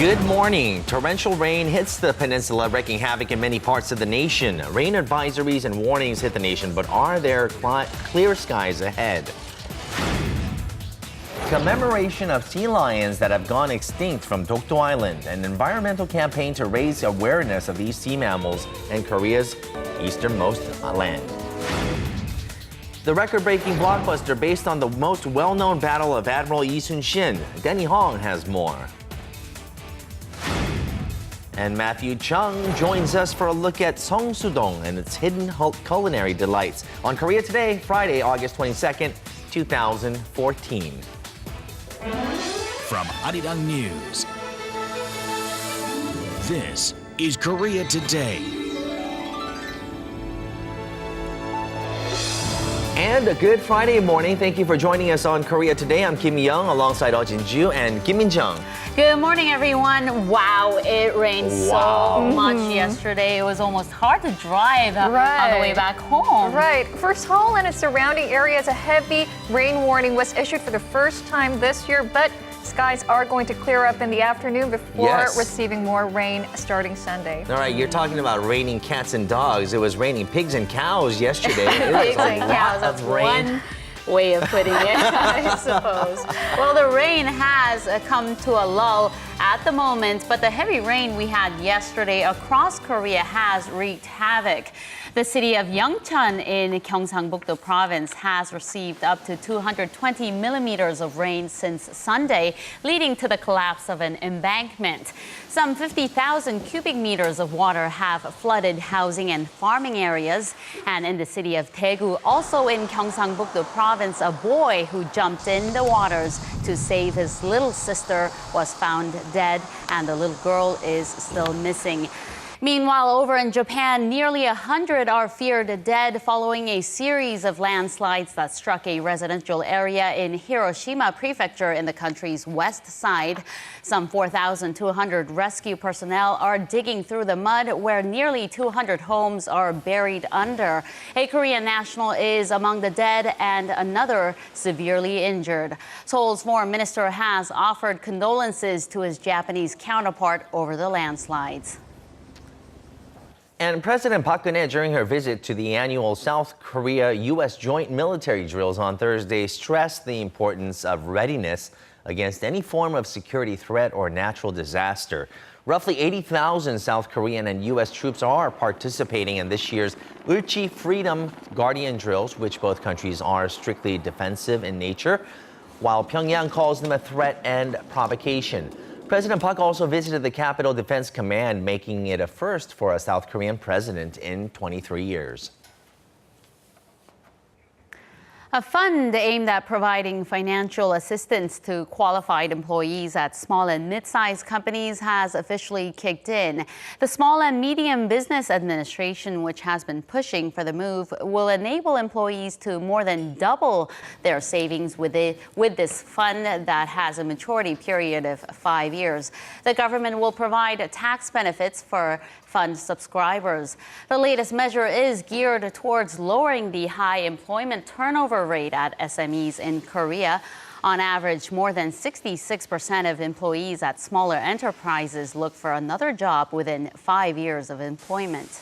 Good morning. Torrential rain hits the peninsula, wreaking havoc in many parts of the nation. Rain advisories and warnings hit the nation, but are there clear skies ahead? Commemoration of sea lions that have gone extinct from Dokdo Island, an environmental campaign to raise awareness of these sea mammals in Korea's easternmost land. The record-breaking blockbuster based on the most well-known battle of Admiral Lee Sun-shin, Denny Hong has more. And Matthew Chung joins us for a look at Seongsu-dong and its hidden culinary delights on Korea Today, Friday, August 22nd, 2014. From Arirang News, this is Korea Today. And a good Friday morning. Thank you for joining us on Korea Today. I'm Kim Young alongside Jin-ju and Kim Min-jung. Good morning, everyone. Wow, it rained so much yesterday. It was almost hard to drive on the way back home. Right. For Seoul and its surrounding areas, a heavy rain warning was issued for the first time this year, but skies are going to clear up in the afternoon before receiving more rain starting Sunday. All right, you're talking about raining cats and dogs. It was raining pigs and cows yesterday. It was pigs and cows, that's one way of putting it, I suppose. Well, the rain has come to a lull at the moment, but the heavy rain we had yesterday across Korea has wreaked havoc. The city of Yeongcheon in Gyeongsangbuk-do province has received up to 220 millimeters of rain since Sunday, leading to the collapse of an embankment. Some 50,000 cubic meters of water have flooded housing and farming areas. And in the city of Daegu, also in Gyeongsangbuk-do province, a boy who jumped in the waters to save his little sister was found dead, and the little girl is still missing. Meanwhile, over in Japan, nearly 100 are feared dead following a series of landslides that struck a residential area in Hiroshima Prefecture in the country's west side. Some 4,200 rescue personnel are digging through the mud where nearly 200 homes are buried under. A Korean national is among the dead and another severely injured. Seoul's foreign minister has offered condolences to his Japanese counterpart over the landslides. And President Park Geun-hye, during her visit to the annual South Korea-U.S. joint military drills on Thursday, stressed the importance of readiness against any form of security threat or natural disaster. Roughly 80,000 South Korean and U.S. troops are participating in this year's Ulchi Freedom Guardian drills, which both countries are strictly defensive in nature, while Pyongyang calls them a threat and provocation. President Park also visited the Capital Defense Command, making it a first for a South Korean president in 23 years. A fund aimed at providing financial assistance to qualified employees at small and mid-sized companies has officially kicked in. The Small and Medium Business Administration, which has been pushing for the move, will enable employees to more than double their savings with this fund that has a maturity period of 5 years. The government will provide tax benefits for fund subscribers. The latest measure is geared towards lowering the high employment turnover rate at SMEs in Korea. On average, more than 66% of employees at smaller enterprises look for another job within 5 years of employment.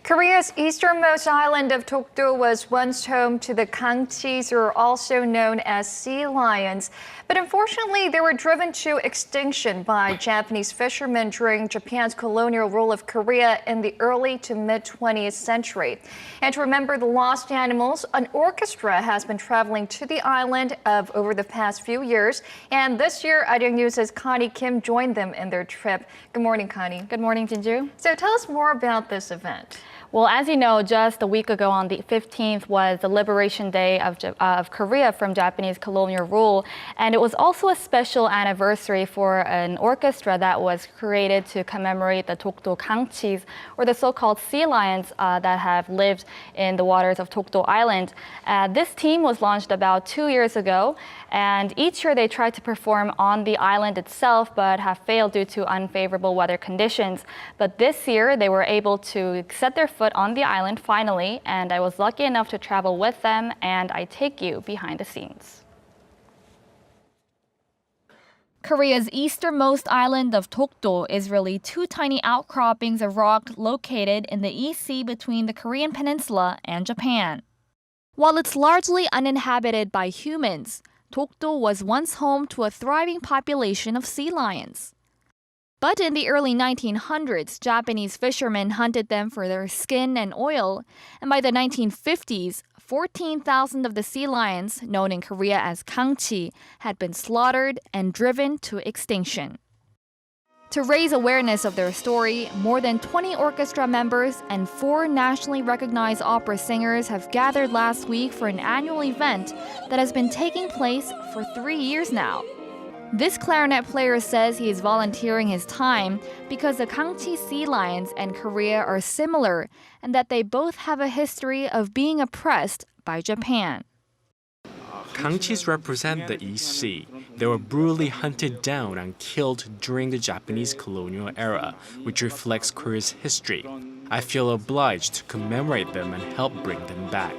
Korea's easternmost island of Dokdo was once home to the Gangchis, or also known as sea lions. But unfortunately, they were driven to extinction by Japanese fishermen during Japan's colonial rule of Korea in the early to mid-20th century. And to remember the lost animals, an orchestra has been traveling to the island over the past few years. And this year, Arirang News' Connie Kim joined them in their trip. Good morning, Connie. Good morning, Jinju. So tell us more about this event. Well, as you know, just a week ago on the 15th was the Liberation Day of Korea from Japanese colonial rule. And it was also a special anniversary for an orchestra that was created to commemorate the Dokdo Gangchis, or the so-called sea lions that have lived in the waters of Dokdo Island. This team was launched about 2 years ago, and each year they tried to perform on the island itself, but have failed due to unfavorable weather conditions. But this year they were able to set their foot on the island finally, and I was lucky enough to travel with them, and I take you behind the scenes. Korea's easternmost island of Dokdo is really two tiny outcroppings of rock located in the East Sea between the Korean peninsula and Japan. While it's largely uninhabited by humans, Dokdo was once home to a thriving population of sea lions. But in the early 1900s, Japanese fishermen hunted them for their skin and oil, and by the 1950s, 14,000 of the sea lions, known in Korea as Gangchis, had been slaughtered and driven to extinction. To raise awareness of their story, more than 20 orchestra members and 4 nationally recognized opera singers have gathered last week for an annual event that has been taking place for 3 years now. This clarinet player says he is volunteering his time because the Gangchis sea lions and Korea are similar and that they both have a history of being oppressed by Japan. Gangchis represent the East Sea. They were brutally hunted down and killed during the Japanese colonial era, which reflects Korea's history. I feel obliged to commemorate them and help bring them back.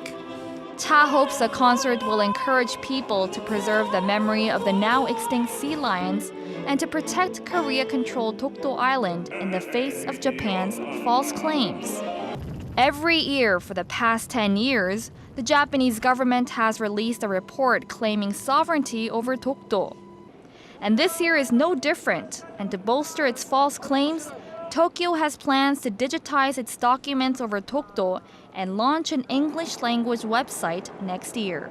Cha hopes the concert will encourage people to preserve the memory of the now extinct sea lions and to protect Korea-controlled Dokdo Island in the face of Japan's false claims. Every year for the past 10 years, the Japanese government has released a report claiming sovereignty over Dokdo. And this year is no different, and to bolster its false claims, Tokyo has plans to digitize its documents over Dokdo and launch an English-language website next year.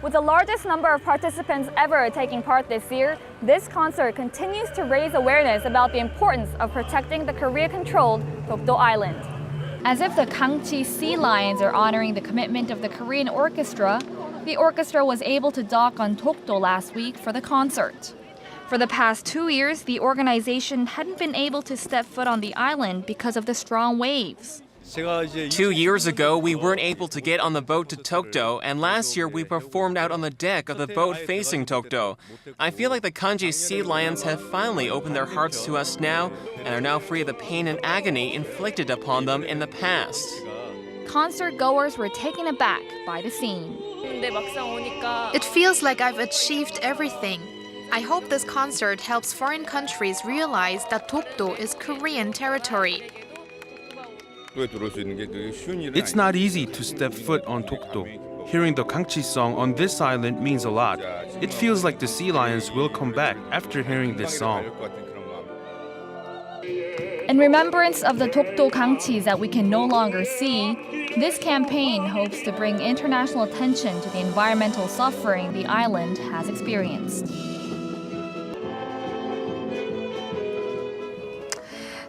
With the largest number of participants ever taking part this year, this concert continues to raise awareness about the importance of protecting the Korea-controlled Dokdo Island. As if the Gangchis sea lions are honoring the commitment of the Korean orchestra, the orchestra was able to dock on Dokdo last week for the concert. For the past 2 years, the organization hadn't been able to step foot on the island because of the strong waves. 2 years ago, we weren't able to get on the boat to Dokdo, and last year we performed out on the deck of the boat facing Dokdo. I feel like the Gangchis sea lions have finally opened their hearts to us now and are now free of the pain and agony inflicted upon them in the past. Concert goers were taken aback by the scene. It feels like I've achieved everything. I hope this concert helps foreign countries realize that Dokdo is Korean territory. It's not easy to step foot on Dokdo. Hearing the Gangchis song on this island means a lot. It feels like the sea lions will come back after hearing this song. In remembrance of the Dokdo Gangchis that we can no longer see, this campaign hopes to bring international attention to the environmental suffering the island has experienced.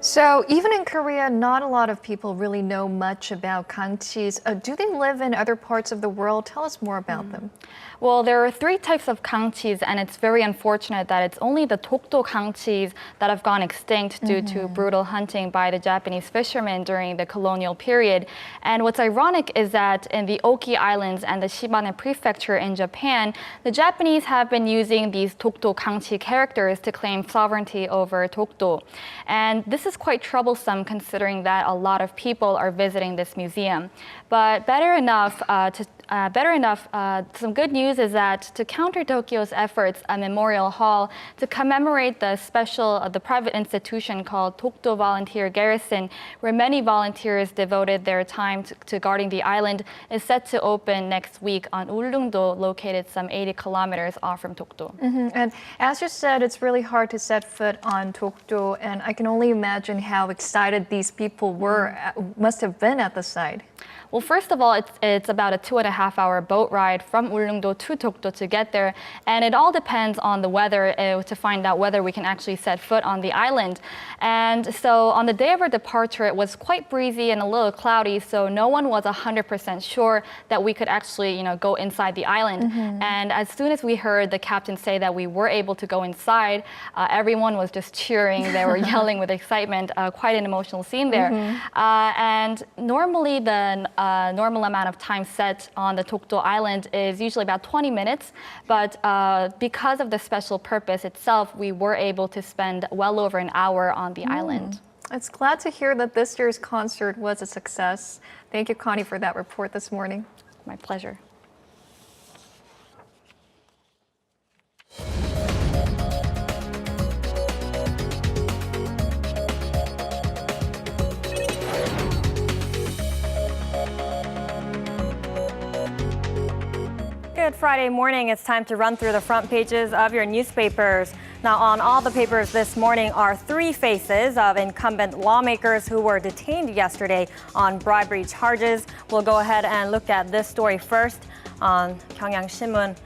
So even in Korea, not a lot of people really know much about Gangchis. Do they live in other parts of the world? Tell us more about them. Well, there are 3 types of Gangchis, and it's very unfortunate that it's only the Dokdo Gangchis that have gone extinct due to brutal hunting by the Japanese fishermen during the colonial period. And what's ironic is that in the Oki Islands and the Shimane Prefecture in Japan, the Japanese have been using these Dokdo Gangchi characters to claim sovereignty over Dokdo. And this is quite troublesome considering that a lot of people are visiting this museum. But better enough, some good news is that to counter Tokyo's efforts, a memorial hall to commemorate the private institution called Dokdo Volunteer Garrison, where many volunteers devoted their time to guarding the island, is set to open next week on Ulleungdo, located some 80 kilometers off from Dokdo. And as you said, it's really hard to set foot on Dokdo, and I can only imagine how excited these people must have been at the site. Well, first of all, it's about a 2.5-hour boat ride from Ulleungdo to Dokdo to get there, and it all depends on the weather to find out whether we can actually set foot on the island. And so on the day of our departure, it was quite breezy and a little cloudy, so no one was 100% sure that we could actually, go inside the island. And as soon as we heard the captain say that we were able to go inside, everyone was just cheering. They were yelling with excitement. Quite an emotional scene there. And normally the normal amount of time set on the Dokdo Island is usually about 20 minutes, but because of the special purpose itself, we were able to spend well over an hour on the island. It's glad to hear that this year's concert was a success. Thank you, Connie, for that report this morning. My pleasure. good Friday morning. It's time to run through the front pages of your newspapers. Now, on all the papers this morning are three faces of incumbent lawmakers who were detained yesterday on bribery charges. We'll go ahead and look at this story first on Gyeongyang Sinmun.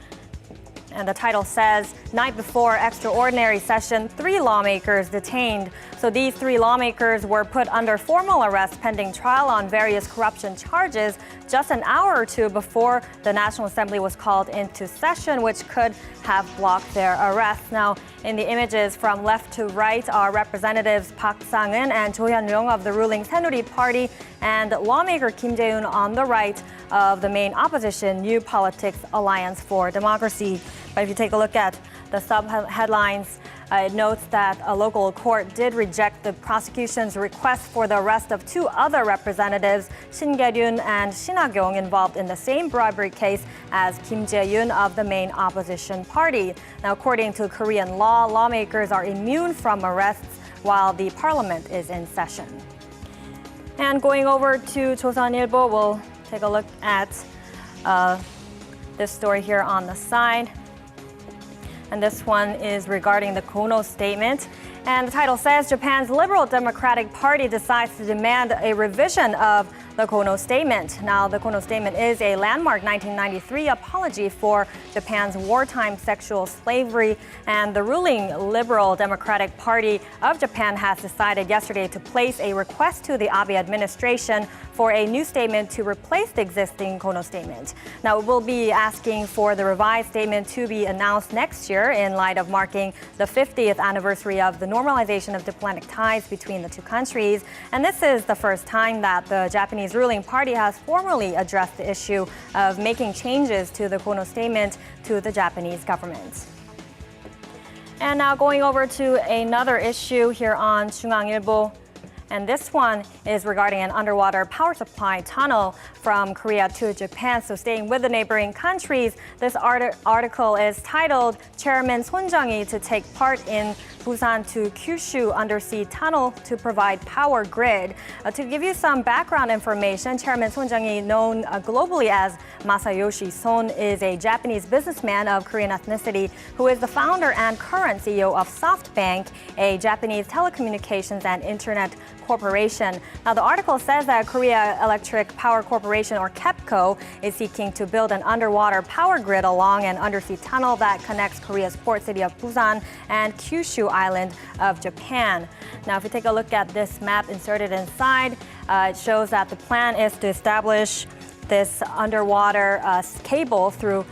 And the title says, night before extraordinary session, 3 lawmakers detained. So these 3 lawmakers were put under formal arrest pending trial on various corruption charges just an hour or two before the National Assembly was called into session, which could have blocked their arrest. Now, in the images from left to right are Representatives Park Sang-eun and Jo Hyun-jong of the ruling Saenuri Party and lawmaker Kim Jae-un on the right of the main opposition, New Politics Alliance for Democracy. But if you take a look at the sub-headlines, it notes that a local court did reject the prosecution's request for the arrest of 2 other representatives, Shin Kye-ryun and Shin Ha-kyung, involved in the same bribery case as Kim Jae-un of the main opposition party. Now, according to Korean law, lawmakers are immune from arrests while the parliament is in session. And going over to Joseonilbo, we'll take a look at this story here on the side. And this one is regarding the Kono statement. And the title says, Japan's Liberal Democratic Party decides to demand a revision of the Kono statement. Now, the Kono statement is a landmark 1993 apology for Japan's wartime sexual slavery. And the ruling Liberal Democratic Party of Japan has decided yesterday to place a request to the Abe administration for a new statement to replace the existing Kono statement. Now, it will be asking for the revised statement to be announced next year in light of marking the 50th anniversary of the normalization of diplomatic ties between the two countries. And this is the first time that the Japanese ruling party has formally addressed the issue of making changes to the Kono statement to the Japanese government. And now going over to another issue here on 중앙일보. And this one is regarding an underwater power supply tunnel from Korea to Japan. So staying with the neighboring countries, this article is titled, Chairman Son Jung-hee to take part in Busan to Kyushu undersea tunnel to provide power grid. To give you some background information, Chairman Son Jung-hee, known globally as Masayoshi Son, is a Japanese businessman of Korean ethnicity who is the founder and current CEO of SoftBank, a Japanese telecommunications and internet corporation. Now, the article says that Korea Electric Power Corporation, or KEPCO, is seeking to build an underwater power grid along an undersea tunnel that connects Korea's port city of Busan and Kyushu Island of Japan. Now, if we take a look at this map inserted inside, it shows that the plan is to establish this underwater cable through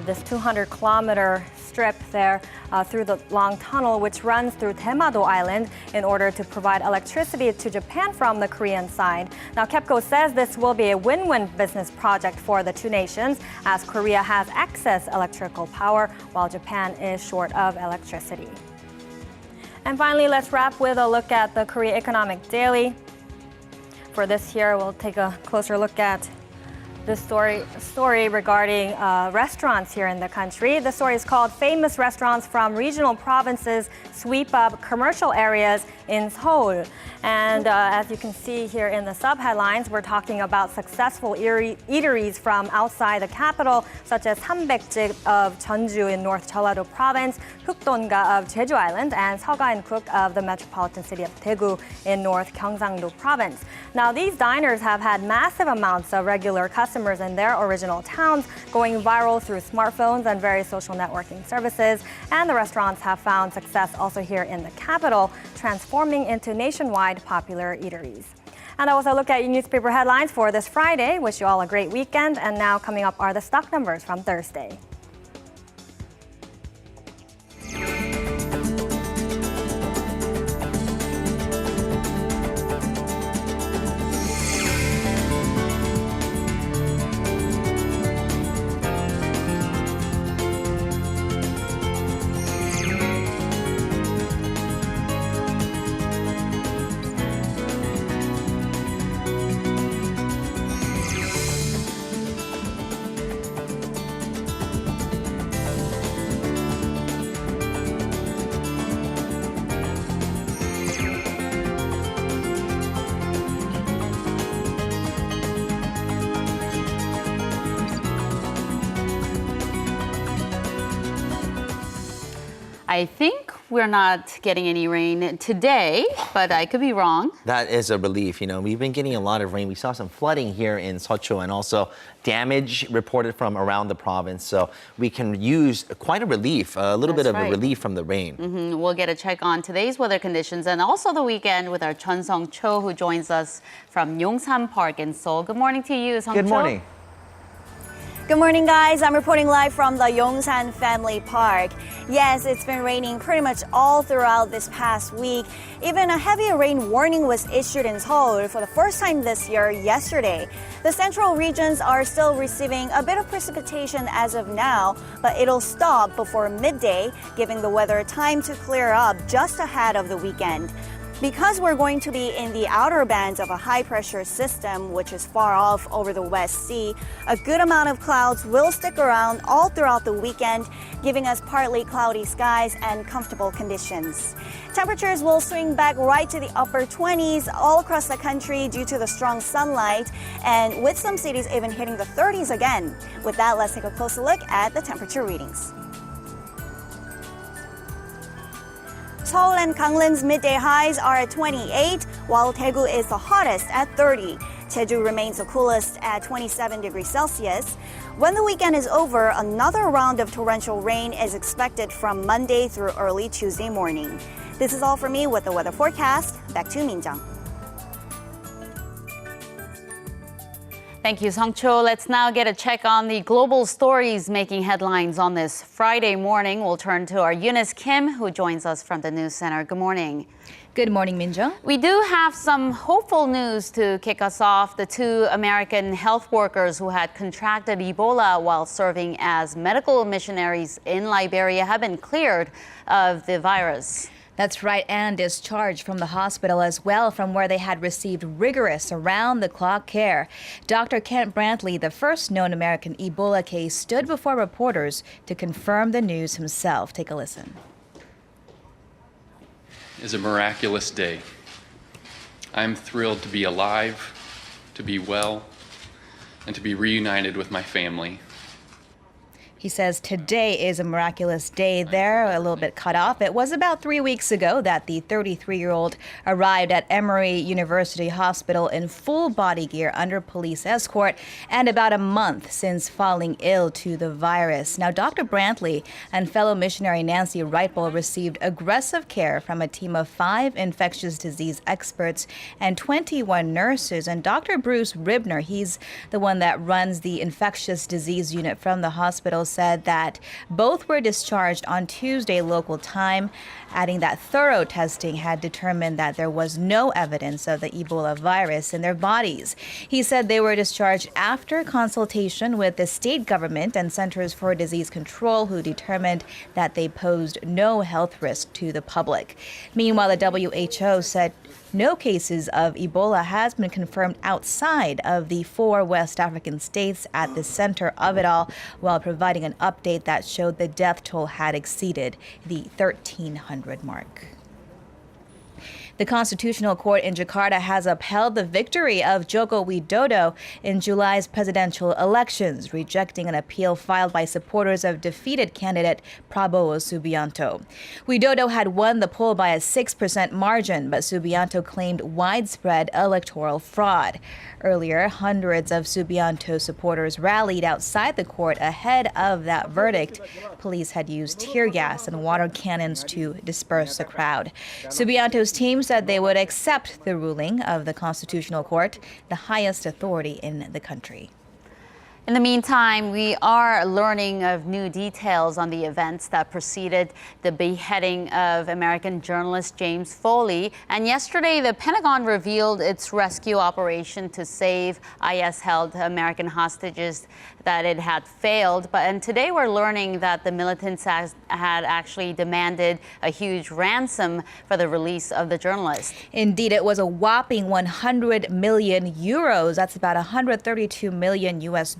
this 200-kilometer strip there through the long tunnel, which runs through Daemado Island in order to provide electricity to Japan from the Korean side. Now, KEPCO says this will be a win-win business project for the two nations, as Korea has excess electrical power while Japan is short of electricity. And finally, let's wrap with a look at the Korea Economic Daily. For this here, we'll take a closer look at this story regarding restaurants here in the country. The story is called Famous Restaurants from Regional Provinces Sweep Up Commercial Areas in Seoul. And as you can see here in the sub-headlines, we're talking about successful eateries from outside the capital, such as Sambaekjip of Jeonju in North Jeollado Province, Hukdonga of Jeju Island, and Seoga & Cook of the metropolitan city of Daegu in North Gyeongsang-do Province. Now, these diners have had massive amounts of regular customers in their original towns, going viral through smartphones and various social networking services. And the restaurants have found success also here in the capital, transforming into nationwide popular eateries. And that was a look at your newspaper headlines for this Friday. Wish you all a great weekend. And now coming up are the stock numbers from Thursday. I think we're not getting any rain today, but I could be wrong. That is a relief. You know, we've been getting a lot of rain. We saw some flooding here in Seocho and also damage reported from around the province. So we can use quite a relief, a little bit of a relief from the rain. We'll get a check on today's weather conditions and also the weekend with our Chun Song Cho, who joins us from Yongsan Park in Seoul. Good morning to you, Song Cho. Good morning. Good morning, guys. I'm reporting live from the Yongsan Family Park. Yes, it's been raining pretty much all throughout this past week. Even a heavy rain warning was issued in Seoul for the first time this year yesterday. The central regions are still receiving a bit of precipitation as of now, but it'll stop before midday, giving the weather time to clear up just ahead of the weekend. Because we're going to be in the outer bands of a high-pressure system, which is far off over the West Sea, a good amount of clouds will stick around all throughout the weekend, giving us partly cloudy skies and comfortable conditions. Temperatures will swing back right to the upper 20s all across the country due to the strong sunlight, and with some cities even hitting the 30s again. With that, let's take a closer look at the temperature readings. Seoul and Gangneum's midday highs are at 28, while Daegu is the hottest at 30. Jeju remains the coolest at 27 degrees Celsius. When the weekend is over, another round of torrential rain is expected from Monday through early Tuesday morning. This is all for me with the weather forecast. Back to Min-jung. Thank you, Song Cho. Let's now get a check on the global stories making headlines on this Friday morning. We'll turn to our Eunice Kim, who joins us from the News Center. Good morning. Good morning, Min-jung. We do have some hopeful news to kick us off. The 2 American health workers who had contracted Ebola while serving as medical missionaries in Liberia have been cleared of the virus. That's right, and discharged from the hospital as well, from where they had received rigorous around-the-clock care. Dr. Kent Brantley, the first known American Ebola case, stood before reporters to confirm the news himself. Take a listen. It's a miraculous day. I'm thrilled to be alive, to be well, and to be reunited with my family. He says today is a miraculous day there, a little bit cut off. It was about 3 weeks ago that the 33-year-old arrived at Emory University Hospital in full body gear under police escort, and about a month since falling ill to the virus. Now, Dr. Brantley and fellow missionary Nancy Wrightbull received aggressive care from a team of 5 infectious disease experts and 21 nurses. And Dr. Bruce Ribner, he's the one that runs the infectious disease unit from the hospital, said that both were discharged on Tuesday local time, adding that thorough testing had determined that there was no evidence of the Ebola virus in their bodies. He said they were discharged after consultation with the state government and Centers for Disease Control, who determined that they posed no health risk to the public. Meanwhile, the WHO said no cases of Ebola has been confirmed outside of the 4 West African states at the center of it all, while providing an update that showed the death toll had exceeded the 1,300 mark. The Constitutional Court in Jakarta has upheld the victory of Joko Widodo in July's presidential elections, rejecting an appeal filed by supporters of defeated candidate Prabowo Subianto. Widodo had won the poll by a 6% margin, but Subianto claimed widespread electoral fraud. Earlier, hundreds of Subianto supporters rallied outside the court ahead of that verdict. Police had used tear gas and water cannons to disperse the crowd. Subianto's team said they would accept the ruling of the Constitutional Court, the highest authority in the country. In the meantime, we are learning of new details on the events that preceded the beheading of American journalist James Foley. And yesterday, the Pentagon revealed its rescue operation to save IS-held American hostages, that it had failed. And today we're learning that the militants had actually demanded a huge ransom for the release of the journalist. Indeed, it was a whopping 100 million euros. That's about $132 million US.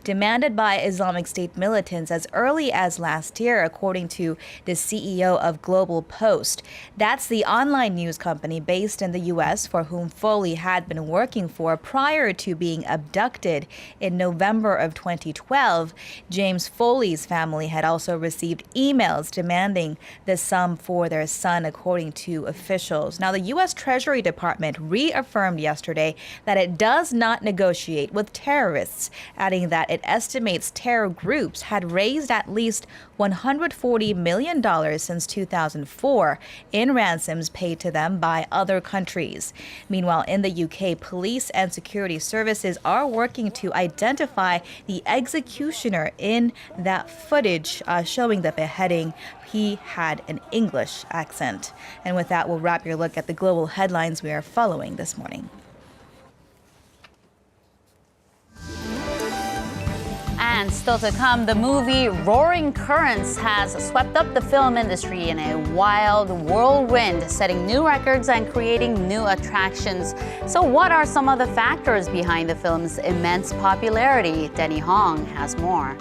demanded by Islamic State militants as early as last year, according to the CEO of Global Post. That's the online news company based in the U.S. for whom Foley had been working for prior to being abducted in November of 2012. James Foley's family had also received emails demanding the sum for their son, according to officials. Now, the U.S. Treasury Department reaffirmed yesterday that it does not negotiate with terrorists, adding that it estimates terror groups had raised at least $140 million since 2004 in ransoms paid to them by other countries. Meanwhile, in the UK, police and security services are working to identify the executioner in that footage showing the beheading. He had an English accent. And with that, we'll wrap your look at the global headlines we are following this morning. And still to come, the movie Roaring Currents has swept up the film industry in a wild whirlwind, setting new records and creating new attractions. So what are some of the factors behind the film's immense popularity? Denny Hong has more.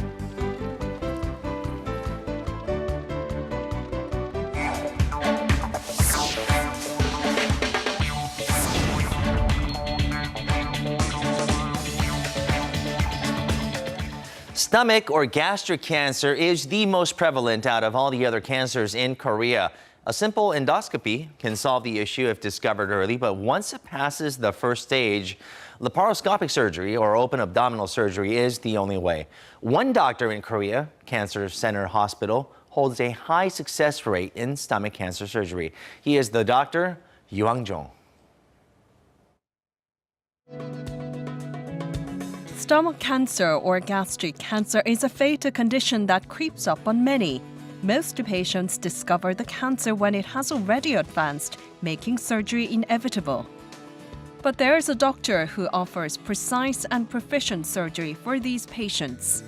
Stomach or gastric cancer is the most prevalent out of all the other cancers in Korea. A simple endoscopy can solve the issue if discovered early, but once it passes the first stage, laparoscopic surgery or open abdominal surgery is the only way. One doctor in Korea Cancer Center Hospital holds a high success rate in stomach cancer surgery. He is the Doctor Yu Hang-jong. Stomach cancer or gastric cancer is a fatal condition that creeps up on many. Most patients discover the cancer when it has already advanced, making surgery inevitable. But there is a doctor who offers precise and proficient surgery for these patients.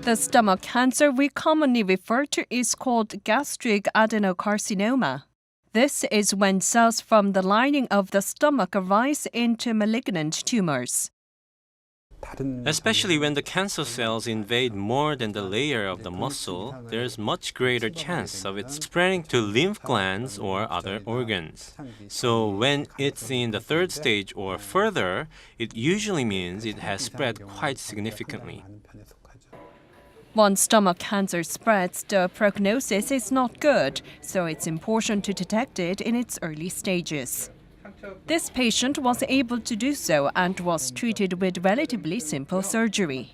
The stomach cancer we commonly refer to is called gastric adenocarcinoma. This is when cells from the lining of the stomach arise into malignant tumors. Especially when the cancer cells invade more than the layer of the muscle, there's much greater chance of it spreading to lymph glands or other organs. So when it's in the third stage or further, it usually means it has spread quite significantly. Once stomach cancer spreads, the prognosis is not good, so it's important to detect it in its early stages. This patient was able to do so and was treated with relatively simple surgery.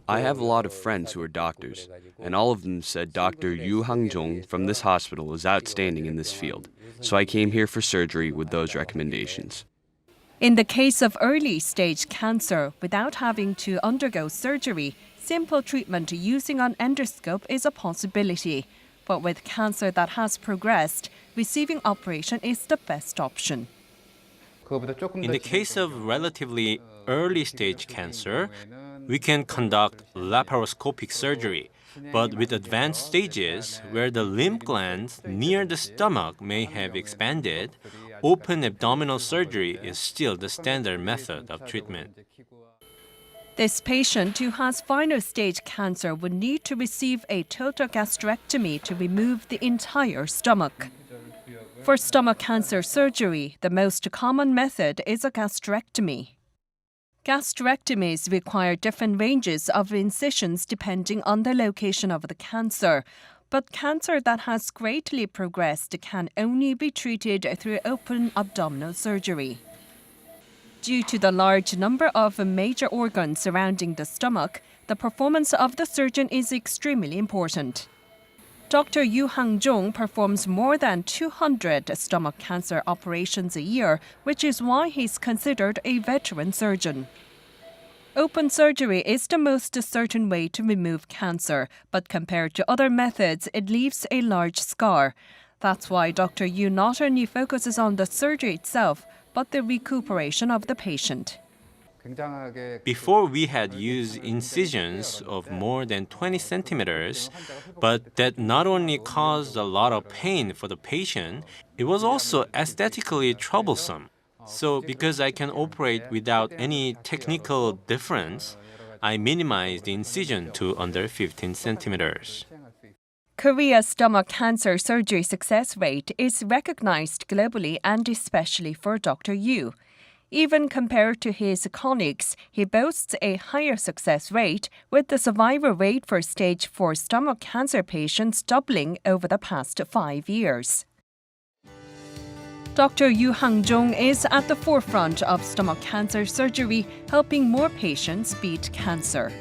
I have a lot of friends who are doctors, and all of them said Doctor Yu Hang-jong from this hospital is outstanding in this field, so I came here for surgery with those recommendations. In the case of early-stage cancer, without having to undergo surgery, simple treatment using an endoscope is a possibility. But with cancer that has progressed, receiving operation is the best option. In the case of relatively early-stage cancer, we can conduct laparoscopic surgery. But with advanced stages, where the lymph glands near the stomach may have expanded, open abdominal surgery is still the standard method of treatment. This patient who has final stage cancer would need to receive a total gastrectomy to remove the entire stomach. For stomach cancer surgery, the most common method is a gastrectomy. Gastrectomies require different ranges of incisions depending on the location of the cancer. But cancer that has greatly progressed can only be treated through open abdominal surgery. Due to the large number of major organs surrounding the stomach, the performance of the surgeon is extremely important. Doctor Yu Hang-jong performs more than 200 stomach cancer operations a year, which is why he's considered a veteran surgeon. Open surgery is the most certain way to remove cancer, but compared to other methods, it leaves a large scar. That's why Dr. Yu not only focuses on the surgery itself, but the recuperation of the patient. Before we had used incisions of more than 20 centimeters, but that not only caused a lot of pain for the patient, it was also aesthetically troublesome. So because I can operate without any technical difference, I minimized the incision to under 15 centimeters. Korea's stomach cancer surgery success rate is recognized globally and especially for Dr. Yu. Even compared to his colleagues, he boasts a higher success rate, with the survival rate for stage 4 stomach cancer patients doubling over the past 5 years. Doctor Yu Hang-jong is at the forefront of stomach cancer surgery, helping more patients beat cancer.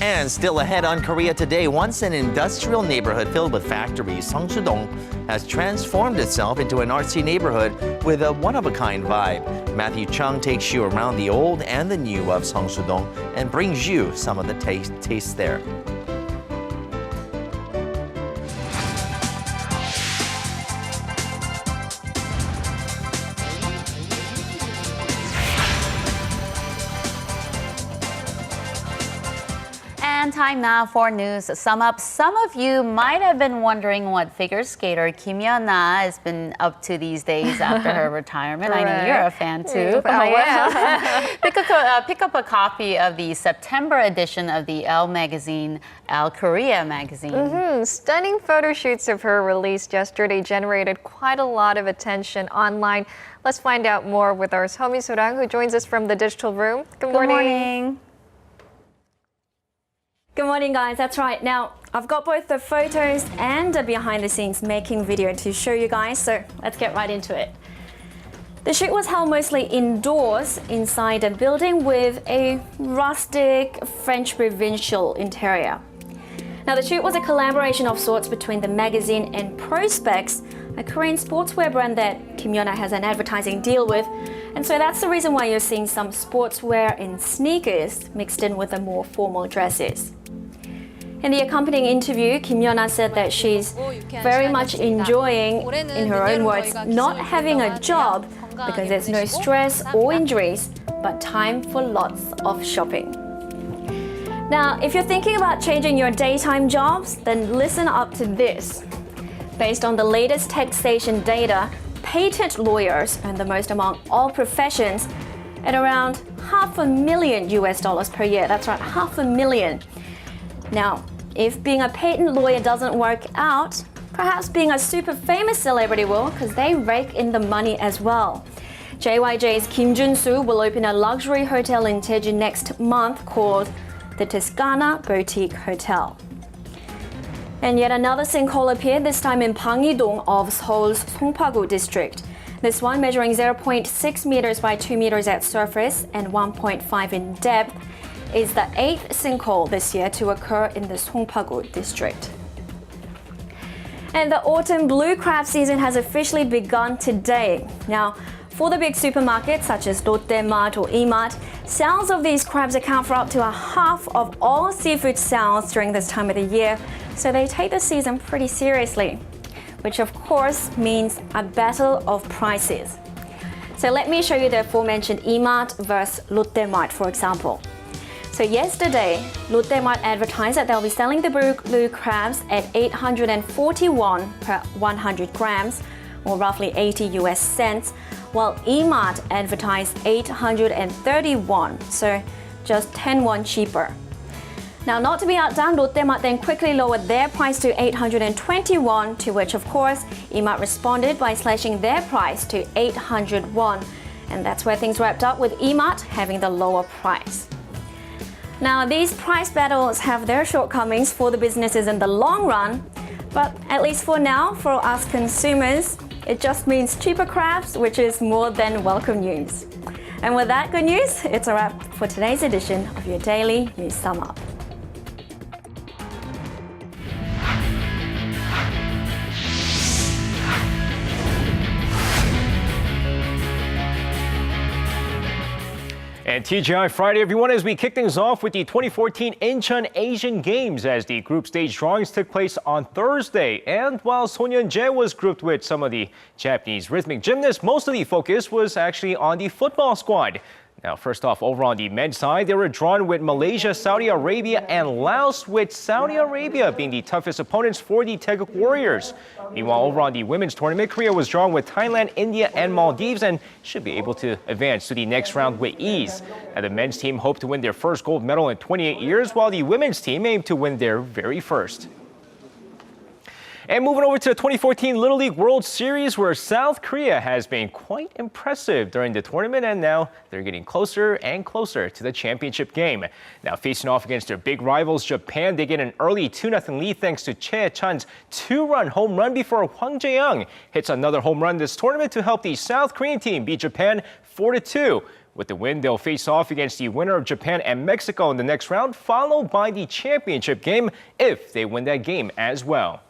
And still ahead on Korea Today, once an industrial neighborhood filled with factories, Seongsu-dong has transformed itself into an artsy neighborhood with a one-of-a-kind vibe. Matthew Chung takes you around the old and the new of Seongsu-dong and brings you some of the tastes there. And time now for news sum up. Some of you might have been wondering what figure skater Kim Yuna has been up to these days after her retirement. I know you're a fan too. Pick up a copy of the September edition of the Elle magazine, Elle Korea magazine. Stunning photo shoots of her released yesterday generated quite a lot of attention online. Let's find out more with our Seomi Sorang, who joins us from the digital room. Good morning. Good morning. Good morning, guys. That's right. Now, I've got both the photos and a behind-the-scenes making video to show you guys, so let's get right into it. The shoot was held mostly indoors, inside a building with a rustic French provincial interior. Now, the shoot was a collaboration of sorts between the magazine and Prospex, a Korean sportswear brand that Kim Yuna has an advertising deal with. And so that's the reason why you're seeing some sportswear and sneakers mixed in with the more formal dresses. In the accompanying interview, Kim Yuna said that she's very much enjoying, in her own words, not having a job because there's no stress or injuries, but time for lots of shopping. Now, if you're thinking about changing your daytime jobs, then listen up to this. Based on the latest taxation data, patent lawyers earn the most among all professions at around $500,000 per year. That's right, $500,000. Now, if being a patent lawyer doesn't work out, perhaps being a super famous celebrity will, because they rake in the money as well. JYJ's Kim Jun-soo will open a luxury hotel in Jeju next month called the Toscana Boutique Hotel. And yet another sinkhole appeared, this time in Bangidong of Seoul's Songpa-gu district. This one measuring 0.6 meters by 2 meters at surface and 1.5 in depth is the 8th sinkhole this year to occur in the Songpa-gu district. And the autumn blue crab season has officially begun today. Now, for the big supermarkets such as Lotte Mart or E-Mart, sales of these crabs account for up to a half of all seafood sales during this time of the year, so they take the season pretty seriously, which of course means a battle of prices. So let me show you the aforementioned E-Mart versus Lotte Mart, for example. So yesterday, Lotte Mart advertised that they'll be selling the blue crabs at 840 won per 100 grams, or roughly 80 US cents, while E-Mart advertised 830 won, so just 10 won cheaper. Now, not to be outdone, Lotte Mart then quickly lowered their price to 820 won, to which, of course, E-Mart responded by slashing their price to 800 won. And that's where things wrapped up, with E-Mart having the lower price. Now, these price battles have their shortcomings for the businesses in the long run, but at least for now, for us consumers, it just means cheaper crabs, which is more than welcome news. And with that good news, it's a wrap for today's edition of your Daily News Sum Up. And TGI Friday, everyone, as we kick things off with the 2014 Incheon Asian Games as the group stage drawings took place on Thursday. And while Sonyeon-jae was grouped with some of the Japanese rhythmic gymnasts, most of the focus was actually on the football squad. Now, first off, over on the men's side, they were drawn with Malaysia, Saudi Arabia, and Laos, with Saudi Arabia being the toughest opponents for the Taeguk Warriors. Meanwhile, over on the women's tournament, Korea was drawn with Thailand, India, and Maldives, and should be able to advance to the next round with ease. Now, the men's team hoped to win their first gold medal in 28 years, while the women's team aimed to win their very first. And moving over to the 2014 Little League World Series, where South Korea has been quite impressive during the tournament, and now they're getting closer and closer to the championship game. Now, facing off against their big rivals, Japan, they get an early 2-0 lead thanks to Choi Chan's 2-run home run before Hwang Jae-young hits another home run this tournament to help the South Korean team beat Japan 4-2. With the win, they'll face off against the winner of Japan and Mexico in the next round, followed by the championship game if they win that game as well.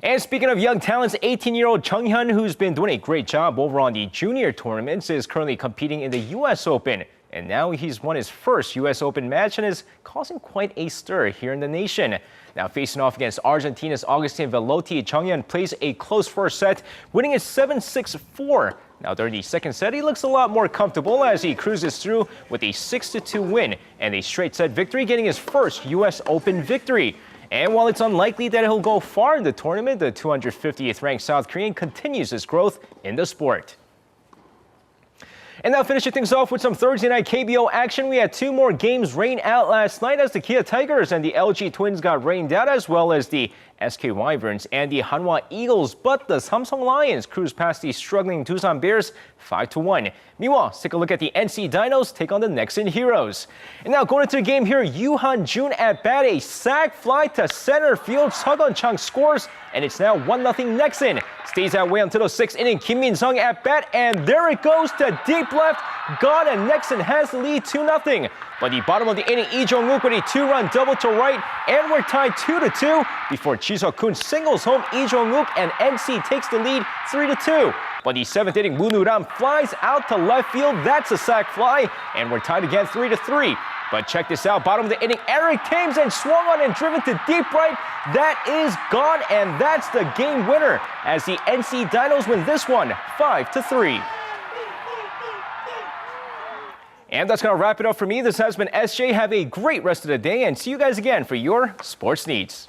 And speaking of young talents, 18-year-old Chung Hyun, who's been doing a great job over on the junior tournaments, is currently competing in the U.S. Open. And now he's won his first U.S. Open match and is causing quite a stir here in the nation. Now facing off against Argentina's Agustin Velotti, Chung Hyun plays a close first set, winning it 7-6-4. Now during the second set, he looks a lot more comfortable as he cruises through with a 6-2 win and a straight set victory, getting his first U.S. Open victory. And while it's unlikely that he'll go far in the tournament, the 250th ranked South Korean continues his growth in the sport. And now finishing things off with some Thursday night KBO action. We had two more games rain out last night as the Kia Tigers and the LG Twins got rained out, as well as the SK Wyverns and the Hanwha Eagles. But the Samsung Lions cruised past the struggling Doosan Bears 5-1. Meanwhile, let's take a look at the NC Dinos take on the Nexen Heroes. And now going into the game here, Yoo Han-jun at bat, a sac fly to center field. Seon Chang scores, and it's now 1-0 Nexen. Stays that way until the 6th inning. Kim Min-sung at bat, and there it goes to deep left. Gone, and Nexen has the lead 2-0. By the bottom of the inning, Lee Jong-wook with a 2-run double to right, and we're tied 2-2 before Ji Seok-kun singles home Lee Jong-wook, and NC takes the lead 3-2. By the 7th inning, Woo Nu-ram flies out to left field. That's a sac fly, and we're tied again 3-3. But check this out, bottom of the inning, Eric Thames and swung on and driven to deep right. That is gone, and that's the game winner as the NC Dinos win this one 5-3. And that's going to wrap it up for me. This has been SJ. Have a great rest of the day, and see you guys again for your sports needs.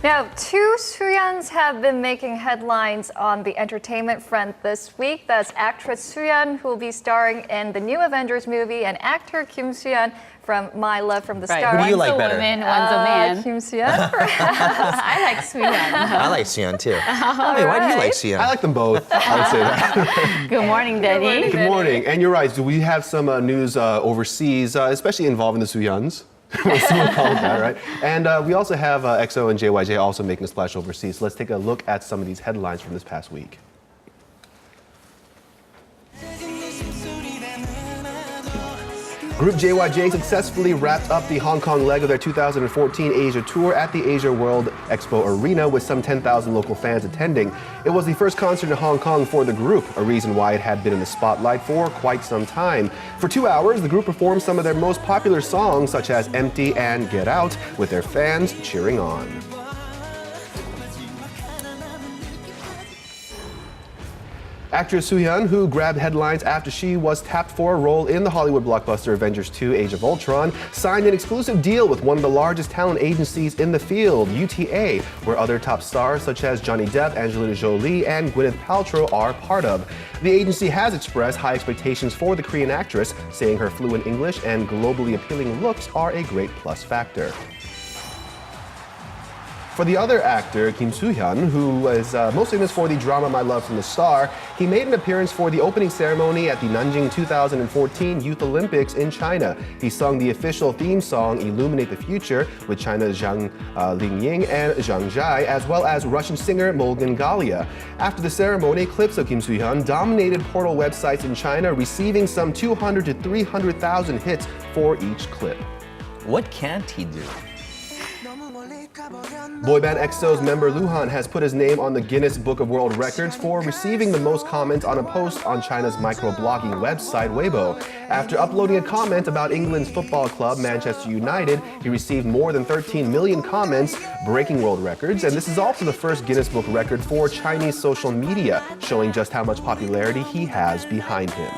Now, two Soohyuns have been making headlines on the entertainment front this week. That's actress Soohyun, who will be starring in the new Avengers movie, and actor Kim Soohyun from My Love from the Stars. Who do you like better? One's a woman, one's a man. Kim Soohyun, perhaps. I like Soohyun. I like Soohyun too. Hey, why do you like Soohyun? I like them both. I would say that. Good morning, Daddy. Good morning. And you're right. We have some news overseas, especially involving the Soohyuns. We'll call it that, right? And we also have EXO and JYJ also making a splash overseas. So let's take a look at some of these headlines from this past week. Group JYJ successfully wrapped up the Hong Kong leg of their 2014 Asia tour at the Asia World Expo Arena with some 10,000 local fans attending. It was the first concert in Hong Kong for the group, a reason why it had been in the spotlight for quite some time. For 2 hours, the group performed some of their most popular songs, such as Empty and Get Out, with their fans cheering on. Actress Soohyun, who grabbed headlines after she was tapped for a role in the Hollywood blockbuster Avengers 2 Age of Ultron, signed an exclusive deal with one of the largest talent agencies in the field, UTA, where other top stars such as Johnny Depp, Angelina Jolie, and Gwyneth Paltrow are part of. The agency has expressed high expectations for the Korean actress, saying her fluent English and globally appealing looks are a great plus factor. For the other actor, Kim Soo-hyun, who is most famous for the drama My Love from the Star, he made an appearance for the opening ceremony at the Nanjing 2014 Youth Olympics in China. He sung the official theme song Illuminate the Future with China's Zhang Lingying and Zhang Zhai, as well as Russian singer Molgan Galia. After the ceremony, clips of Kim Soo-hyun dominated portal websites in China, receiving some 200 to 300,000 hits for each clip. What can't he do? Boyband EXO's member Luhan has put his name on the Guinness Book of World Records for receiving the most comments on a post on China's microblogging website Weibo. After uploading a comment about England's football club Manchester United, he received more than 13 million comments, breaking world records, and this is also the first Guinness Book record for Chinese social media, showing just how much popularity he has behind him.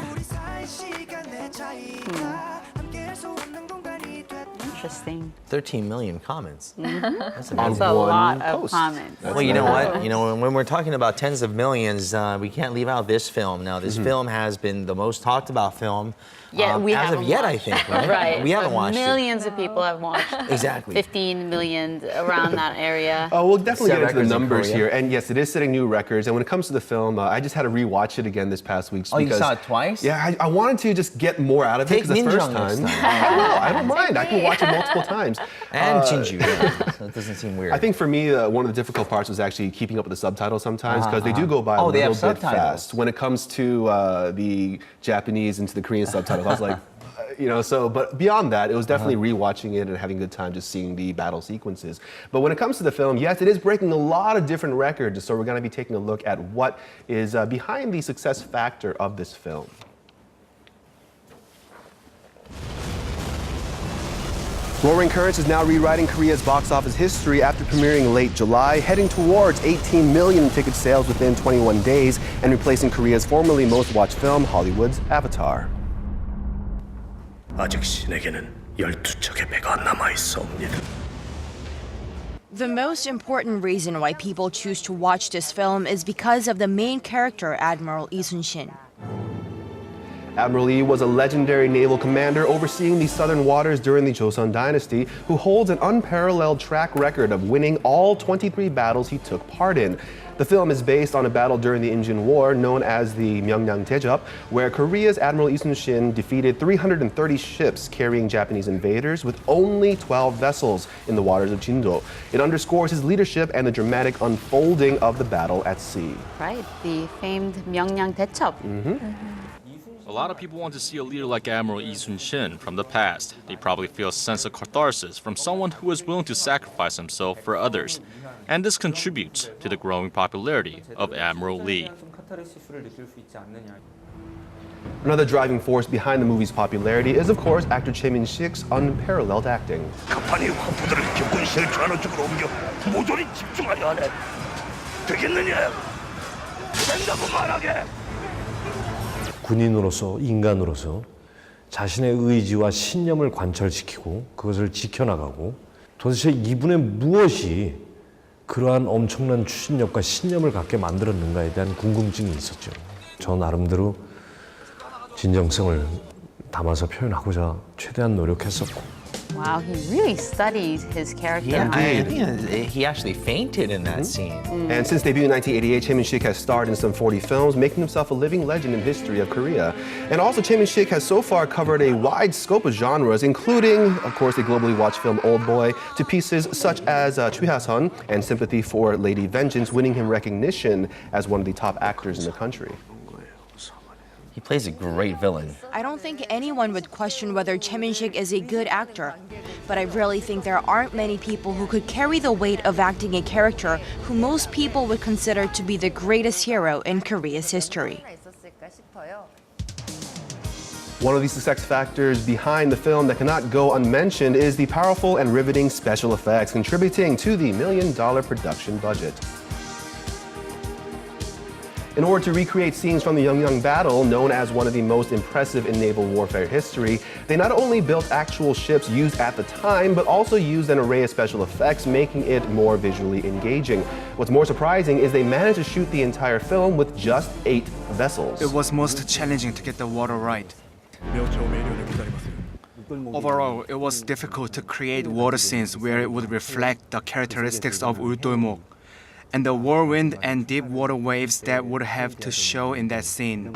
Interesting. 13 million comments. That's a lot of comments. Well, you know what? You know, when we're talking about tens of millions, we can't leave out this film. Now, this film has been the most talked about film as of yet, I think. Right? We haven't watched Millions of people have watched. Exactly. 15 million around that area. Oh, we'll definitely get into the numbers here. And yes, it is setting new records. And when it comes to the film, I just had to rewatch it again this past week. Oh, you saw it twice? Yeah, I wanted to just get more out of it because the first time. I don't mind. I can watch it multiple times. And Jinju, so it doesn't seem weird. I think for me, one of the difficult parts was actually keeping up with the subtitles sometimes because they do go by a little bit fast. When it comes to the Japanese into the Korean subtitles, I was like, but beyond that, it was definitely rewatching it and having a good time just seeing the battle sequences. But when it comes to the film, yes, it is breaking a lot of different records, so we're going to be taking a look at what is behind the success factor of this film. Roaring Currents is now rewriting Korea's box office history after premiering late July, heading towards 18 million ticket sales within 21 days and replacing Korea's formerly most watched film, Hollywood's Avatar. 아직 신에게는 12척의 배가 남아 있사옵니다. The most important reason why people choose to watch this film is because of the main character, Admiral Lee Sun-shin. Admiral Lee was a legendary naval commander overseeing the southern waters during the Joseon Dynasty, who holds an unparalleled track record of winning all 23 battles he took part in. The film is based on a battle during the Indian War known as the Myeongnang Daejeop, where Korea's Admiral Lee Sun-shin defeated 330 ships carrying Japanese invaders with only 12 vessels in the waters of Jindo. It underscores his leadership and the dramatic unfolding of the battle at sea. Right, the famed Myeongnang Daejeop. A lot of people want to see a leader like Admiral Lee Sun-shin from the past. They probably feel a sense of catharsis from someone who is willing to sacrifice himself for others. And this contributes to the growing popularity of Admiral Lee. Another driving force behind the movie's popularity is, of course, actor Choi Min-sik's unparalleled acting. 갑판이 화포들을 격군 실투하는 쪽으로 옮겨 모조리 집중하려 하네. 되겠느냐? 된다고 말하게. 군인으로서 인간으로서 자신의 의지와 신념을 관철시키고 그것을 지켜나가고 도대체 이분의 무엇이 그러한 엄청난 추진력과 신념을 갖게 만들었는가에 대한 궁금증이 있었죠. 저 나름대로 진정성을 담아서 표현하고자 최대한 노력했었고. Wow, he really studied his character. Yeah, I think he actually fainted in that scene. And since debut in 1988, Choi Min-sik has starred in some 40 films, making himself a living legend in the history of Korea. And also, Choi Min-sik has so far covered a wide scope of genres, including, of course, the globally watched film Old Boy, to pieces such as Chuhaseon and Sympathy for Lady Vengeance, winning him recognition as one of the top actors in the country. He plays a great villain. I don't think anyone would question whether Choi Min-sik is a good actor, but I really think there aren't many people who could carry the weight of acting a character who most people would consider to be the greatest hero in Korea's history. One of the success factors behind the film that cannot go unmentioned is the powerful and riveting special effects, contributing to the $1 million production budget. In order to recreate scenes from the Myeongnang battle, known as one of the most impressive in naval warfare history, they not only built actual ships used at the time, but also used an array of special effects, making it more visually engaging. What's more surprising is they managed to shoot the entire film with just 8 vessels. It was most challenging to get the water right. Overall, it was difficult to create water scenes where it would reflect the characteristics of Ultolmok and the whirlwind and deep water waves that would have to show in that scene.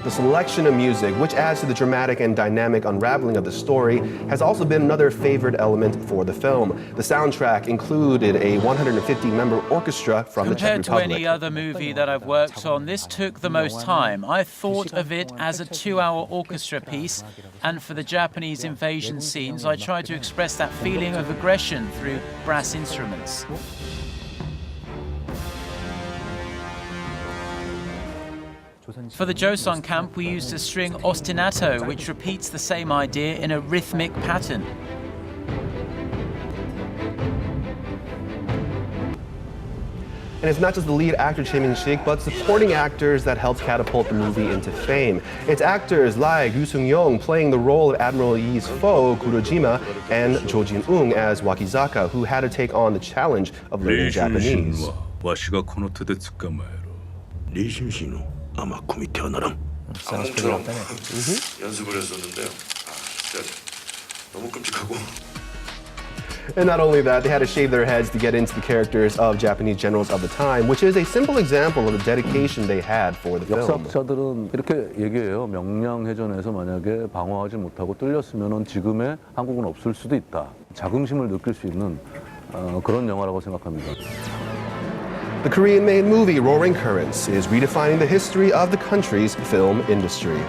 The selection of music, which adds to the dramatic and dynamic unraveling of the story, has also been another favored element for the film. The soundtrack included a 150-member orchestra from the Czech Compared to Republic. any other movie that I've worked on, this took the most time. I thought of it as a 2-hour orchestra piece, and for the Japanese invasion scenes, I tried to express that feeling of aggression through brass instruments. For the Joseon camp, we used a string ostinato, which repeats the same idea in a rhythmic pattern. And it's not just the lead actor Chae Min-sik, but supporting actors that helped catapult the movie into fame. It's actors like Yu Sung-young playing the role of Admiral Yi's foe, Kurojima, and Jo Jin-ung as Wakizaka, who had to take on the challenge of learning Japanese. 아마kum이 태어나랑 아몽처럼 연습을 했었는데요. 진짜 너무 끔찍하고. And not only that, they had to shave their heads to get into the characters of Japanese generals of the time, which is a simple example of the dedication they had for the film. 역사학자들은 이렇게 얘기해요. 명량해전에서 만약에 방어하지 못하고 뚫렸으면 지금의 한국은 없을 수도 있다. 자긍심을 느낄 수 있는 그런 영화라고 생각합니다. The Korean-made movie Roaring Currents is redefining the history of the country's film industry.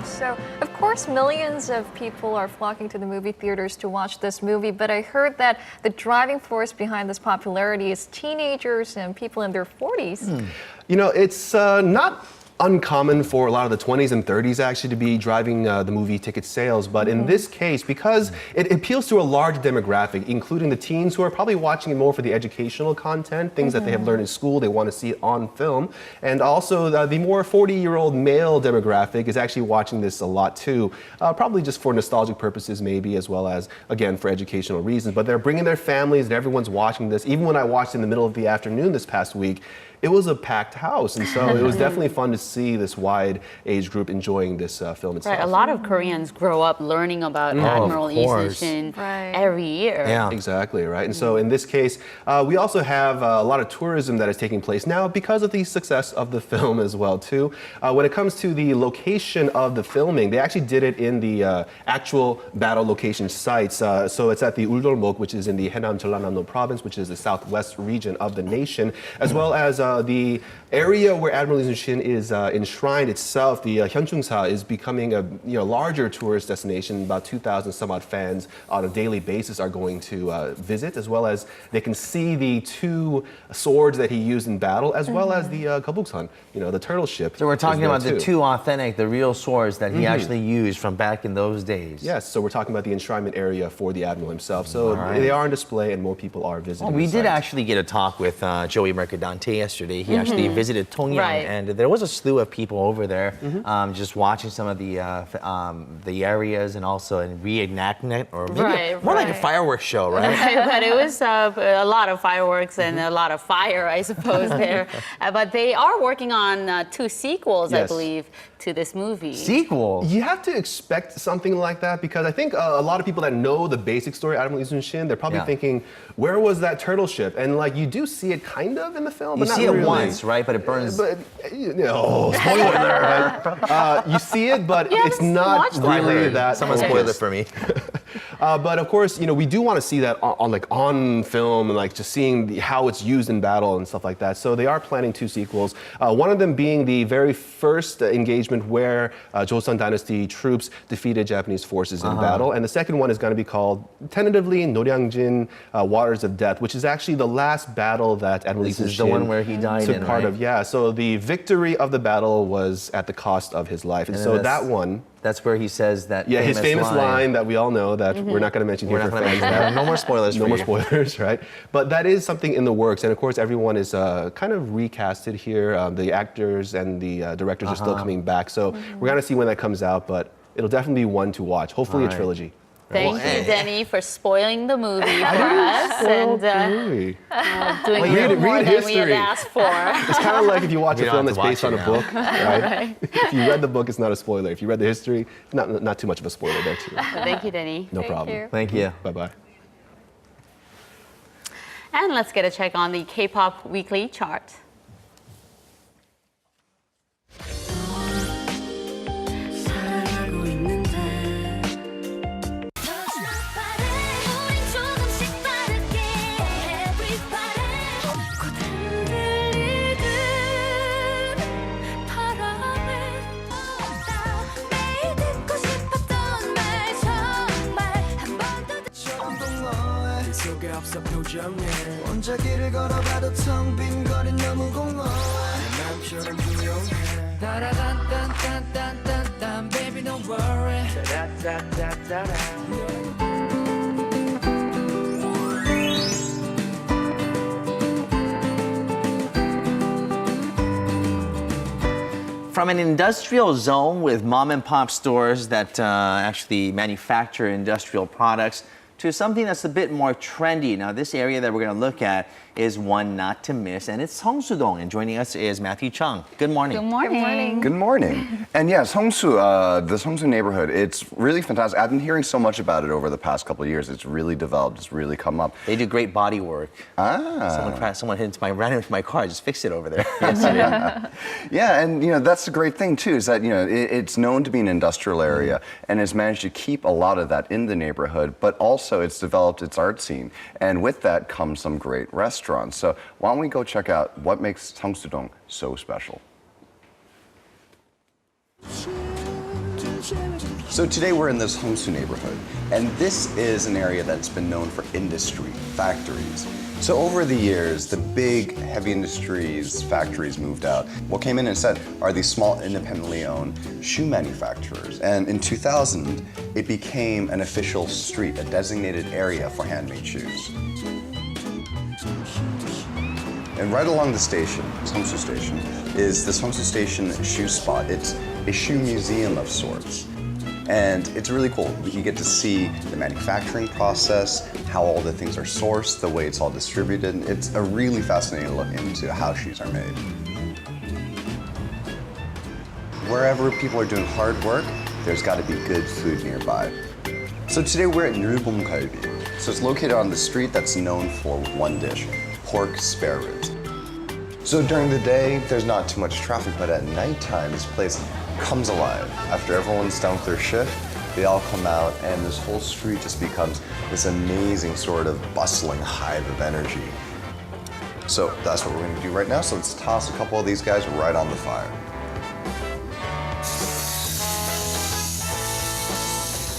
So, of course, millions of people are flocking to the movie theaters to watch this movie, but I heard that the driving force behind this popularity is teenagers and people in their 40s. You know, it's not uncommon for a lot of the 20s and 30s actually to be driving the movie ticket sales, but in this case, because it appeals to a large demographic, including the teens who are probably watching it more for the educational content, things that they have learned in school, they want to see it on film, and also the more 40-year-old male demographic is actually watching this a lot too, probably just for nostalgic purposes maybe, as well as, again, for educational reasons, but they're bringing their families and everyone's watching this. Even when I watched in the middle of the afternoon this past week, it was a packed house, and so it was definitely fun to see this wide age group enjoying this film itself. Right, a lot of Koreans grow up learning about Admiral Lee Sun-shin every year. Yeah, exactly, right. And so in this case, we also have a lot of tourism that is taking place now because of the success of the film as well, too. When it comes to the location of the filming, they actually did it in the actual battle location sites. So it's at the Uldolmok, which is in the Haenam Jeollanam-do province, which is the southwest region of the nation, as well as the area where Admiral Lee Sun-shin is enshrined itself, the Hyunchungsa, is becoming a larger tourist destination. About 2,000 some odd fans on a daily basis are going to visit, as well as they can see the 2 swords that he used in battle, as well as the Kabuksan, the turtle ship. So we're talking about the 2 authentic, the real swords that he actually used from back in those days. Yes, so we're talking about the enshrinement area for the Admiral himself. So they are on display and more people are visiting. Well, we did actually get a talk with Joey Mercadante yesterday. He actually visited Tongyang, and there was a slew of people over there just watching some of the areas and also a reenactment, or maybe more like a fireworks show, right? But it was a lot of fireworks and a lot of fire, I suppose, there. But they are working on 2 sequels, I believe, to this movie. Sequel? You have to expect something like that, because I think a lot of people that know the basic story of Admiral Lee Sun-shin, they're probably thinking, where was that turtle ship? And you do see it kind of in the film, but you not see it really. But it burns. But, spoiler alert. You see it, but it's not really that. Someone spoiled it for me. But of course, we do want to see that on film, and just seeing how it's used in battle and stuff like that. So they are planning 2 sequels. One of them being the very first engagement where Joseon Dynasty troops defeated Japanese forces in battle, and the second one is going to be called tentatively Noryangjin Waters of Death, which is actually the last battle that Admiral Lee Sun-shin This is the one where he died took part of. Yeah, so the victory of the battle was at the cost of his life, and so that one. That's where he says that. Yeah, his famous line that we all know that we're not going to mention here. No more spoilers. No more spoilers, right? But that is something in the works, and of course, everyone is kind of recasted here. The actors and the directors are still coming back, so we're going to see when that comes out. But it'll definitely be one to watch. Hopefully, a trilogy. Thank you, Denny, for spoiling the movie for us Spoiled and the movie. doing a little more than we had asked for. It's kind of like if you watch You a don't film have that's to based watch on it a now. book, right? Right. If you read the book, it's not a spoiler. If you read the history, not too much of a spoiler there too. Thank you, Denny. No problem. you. Thank you. Bye-bye. And let's get a check on the K-pop weekly chart. 원자기를 걸어봐도 텅 빈 거리 너무 공허해 남처럼 조용해 따라단단단단단단 baby don't worry From an industrial zone with mom and pop stores that actually manufacture industrial products to something that's a bit more trendy. Now, this area that we're going to look at is one not to miss, and it's Seongsu-dong. And joining us is Matthew Chung. Good morning. Good morning. Good morning. And yeah, Seongsu, the Seongsu neighborhood, it's really fantastic. I've been hearing so much about it over the past couple of years. It's really developed. It's really come up. They do great body work. Someone ran into my car. I just fixed it over there yesterday. Yeah, and you know that's the great thing too is that you know it's known to be an industrial area and has managed to keep a lot of that in the neighborhood, but also it's developed its art scene, and with that comes some great restaurants. So why don't we go check out what makes Seongsu-dong so special? So today we're in this Seongsu neighborhood, and this is an area that's been known for industry, factories. So over the years, the big heavy industries factories moved out. What came in instead are these small independently owned shoe manufacturers. And in 2000, it became an official street, a designated area for handmade shoes. And right along the station, Seongsu Station, is the Seongsu Station shoe spot. It's a shoe museum of sorts. And it's really cool. You get to see the manufacturing process, how all the things are sourced, the way it's all distributed. It's a really fascinating look into how shoes are made. Wherever people are doing hard work, there's got to be good food nearby. So today we're at Nulbom Galbi. So it's located on the street that's known for one dish, pork spare ribs. So during the day, there's not too much traffic, but at nighttime, this place comes alive. After everyone's done with their shift, they all come out, and this whole street just becomes this amazing sort of bustling hive of energy. So that's what we're going to do right now. So let's toss a couple of these guys right on the fire.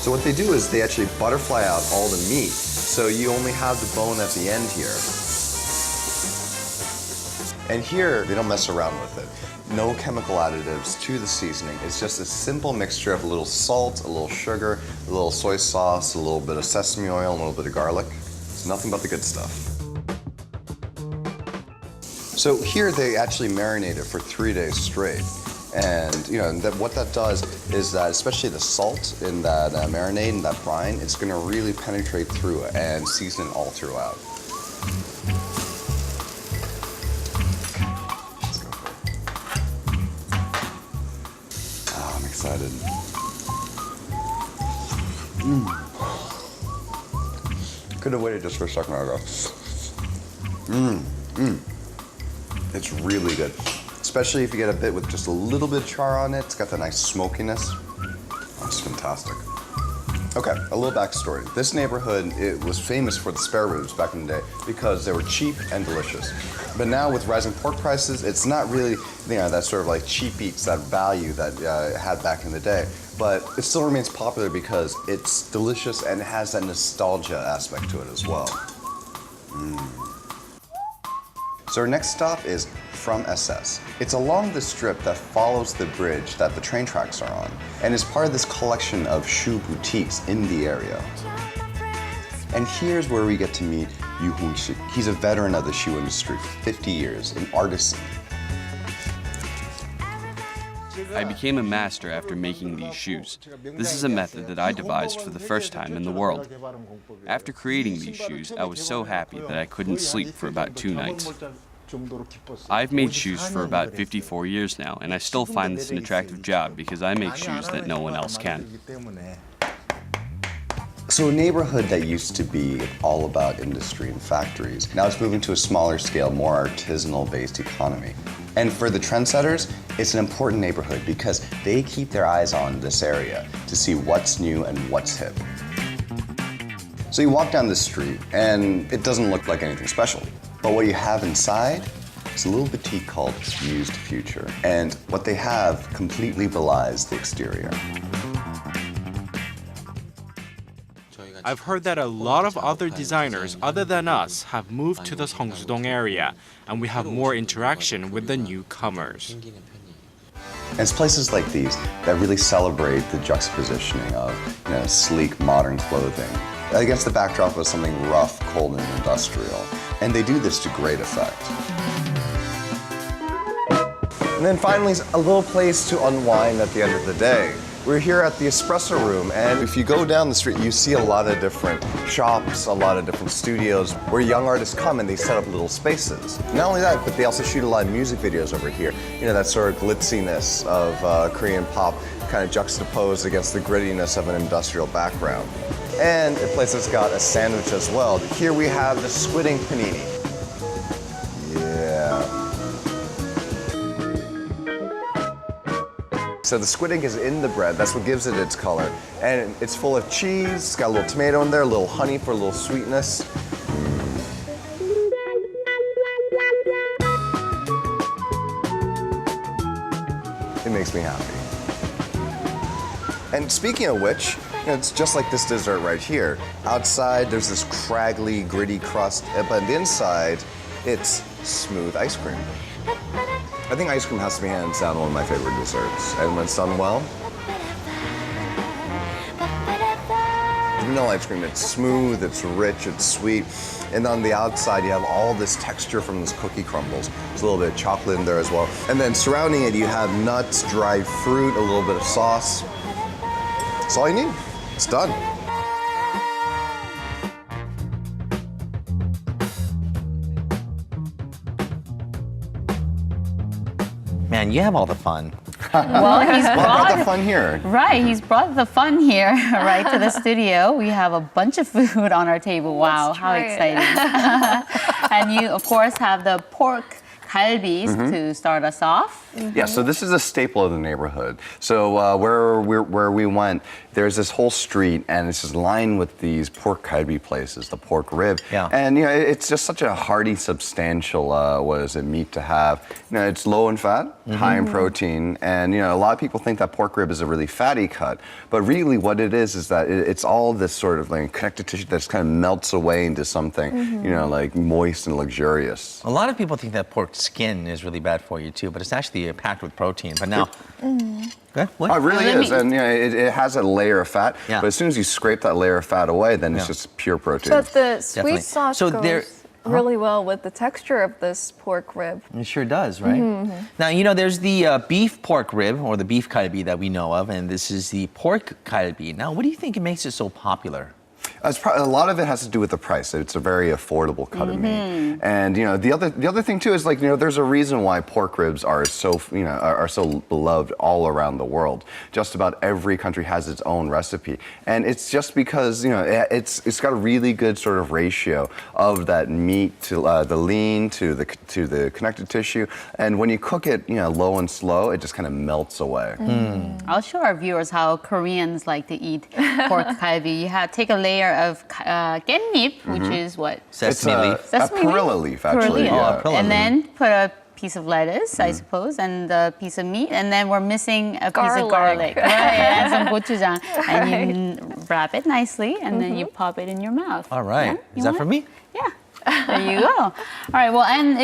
So what they do is they actually butterfly out all the meat. So you only have the bone at the end here. And here, they don't mess around with it. No chemical additives to the seasoning. It's just a simple mixture of a little salt, a little sugar, a little soy sauce, a little bit of sesame oil, a little bit of garlic. It's nothing but the good stuff. So here they actually marinate it for 3 days straight. And you know, what that does is that, especially the salt in that marinade and that brine, it's gonna really penetrate through it and season it all throughout. Excited. Could have waited just for a second ago. It's really good. Especially if you get a bit with just a little bit of char on it. It's got that nice smokiness. Oh, it's fantastic. Okay, a little backstory. This neighborhood, it was famous for the spare ribs back in the day because they were cheap and delicious. But now with rising pork prices, it's not really, you know, that sort of like cheap eats, that value that it had back in the day. But it still remains popular because it's delicious and it has that nostalgia aspect to it as well. So our next stop is From SS. It's along the strip that follows the bridge that the train tracks are on, and is part of this collection of shoe boutiques in the area. And here's where we get to meet Yu Hang-jong. He's a veteran of the shoe industry for 50 years, an artisan. I became a master after making these shoes. This is a method that I devised for the first time in the world. After creating these shoes, I was so happy that I couldn't sleep for about 2 nights. I've made shoes for about 54 years now, and I still find this an attractive job because I make shoes that no one else can. So a neighborhood that used to be all about industry and factories, now it's moving to a smaller scale, more artisanal-based economy. And for the trendsetters, it's an important neighborhood because they keep their eyes on this area to see what's new and what's hip. So you walk down the street and it doesn't look like anything special. But what you have inside is a little boutique called Used Future. And what they have completely belies the exterior. I've heard that a lot of other designers other than us have moved to the Seongsu-dong area, and we have more interaction with the newcomers. And it's places like these that really celebrate the juxtapositioning of sleek, modern clothing against the backdrop of something rough, cold, and industrial. And they do this to great effect. And then finally, a little place to unwind at the end of the day. We're here at the espresso room, and if you go down the street, you see a lot of different shops, a lot of different studios where young artists come and they set up little spaces. Not only that, but they also shoot a lot of music videos over here. You know, that sort of glitziness of Korean pop kind of juxtaposed against the grittiness of an industrial background. And a place that's got a sandwich as well. Here we have the squidding panini. Yeah. So the squidding is in the bread, that's what gives it its color. And it's full of cheese, it's got a little tomato in there, a little honey for a little sweetness. It makes me happy. And speaking of which, it's just like this dessert right here. Outside, there's this craggly, gritty crust, but on the inside, it's smooth ice cream. I think ice cream has to be hands down one of my favorite desserts. And when it's done well, vanilla ice cream, it's smooth, it's rich, it's sweet. And on the outside, you have all this texture from those cookie crumbles. There's a little bit of chocolate in there as well. And then surrounding it, you have nuts, dried fruit, a little bit of sauce. That's all you need. It's done. Man, you have all the fun. Well, he's brought the fun here. Right, he's brought the fun here, right, to the studio. We have a bunch of food on our table. Wow, how exciting. And you, of course, have the pork galbis to start us off. Yeah, so this is a staple of the neighborhood. So where we went, there's this whole street, and it's just lined with these pork galbi places, the pork rib. Yeah. And it's just such a hearty, substantial, meat to have. It's low in fat, high in protein, and a lot of people think that pork rib is a really fatty cut, but really what it is that it's all this sort of like connective tissue that just kind of melts away into something, like moist and luxurious. A lot of people think that pork skin is really bad for you too, but it's actually packed with protein. But now, what? Oh, it really is, and it has a layer of fat. Yeah. But as soon as you scrape that layer of fat away, then it's just pure protein. But the sweet Definitely. sauce So goes really well with the texture of this pork rib. It sure does, right? Now, there's the beef pork rib, or the beef galbi that we know of, and this is the pork galbi. Now, what do you think makes it so popular? A lot of it has to do with the price. It's a very affordable cut of meat, and the other thing too is there's a reason why pork ribs are so are so beloved all around the world. Just about every country has its own recipe, and it's just because it's got a really good sort of ratio of that meat to the lean to the connective tissue, and when you cook it low and slow, it just kind of melts away. I'll show our viewers how Koreans like to eat pork galbi. You take a layer of 깻잎, which is what? Sesame leaf. Sesame a perilla leaf, actually. Perilla. Yeah. And then put a piece of lettuce, I suppose, and a piece of meat, and then we're missing a piece of garlic. Right, and some gochujang. And you wrap it nicely, and then you pop it in your mouth. All right. Yeah? Is that for me? Yeah. There you go. All right, well, and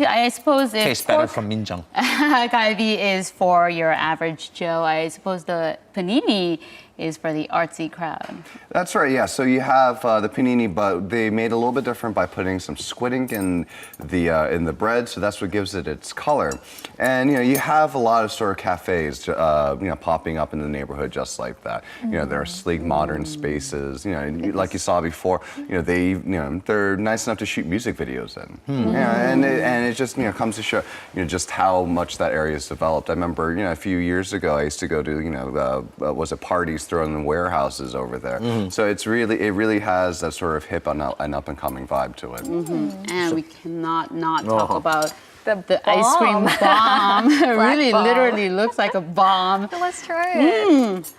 I suppose if Tastes better from Minjung. galbi is for your average Joe, I suppose the panini is for the artsy crowd. That's right, yeah. So you have the panini, but they made it a little bit different by putting some squid ink in the bread, so that's what gives it its color. And you have a lot of sort of cafes, popping up in the neighborhood just like that. There are sleek, modern spaces. Like you saw before. They're nice enough to shoot music videos in. And it just comes to show just how much that area has developed. I remember a few years ago I used to go to parties thrown in warehouses over there. So it really has that sort of hip and up and coming vibe to it. And we cannot not talk about the ice cream bomb. It really bomb. literally looks like a bomb. Let's try it.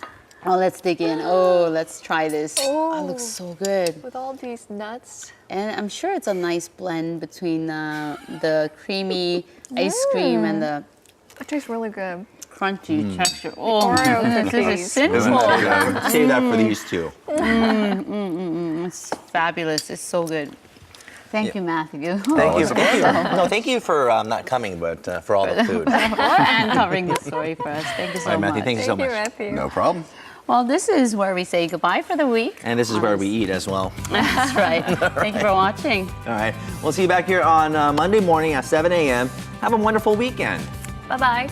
Oh, let's dig in. Oh, let's try this. Oh, it looks so good. With all these nuts. And I'm sure it's a nice blend between the creamy ice cream and the It tastes really good. crunchy texture. Oh, Oreo this is cookies. sinful. Save that for these two. It's fabulous. It's so good. Thank you, Matthew. Thank you. No, thank you for not coming, but for all the food. And covering the story for us. Thank you so All right, much. Matthew, thank you so much. Matthew. No problem. Well, this is where we say goodbye for the week. And this is where we eat as well. That's right. Thank you for watching. All right. We'll see you back here on Monday morning at 7 a.m. Have a wonderful weekend. Bye-bye.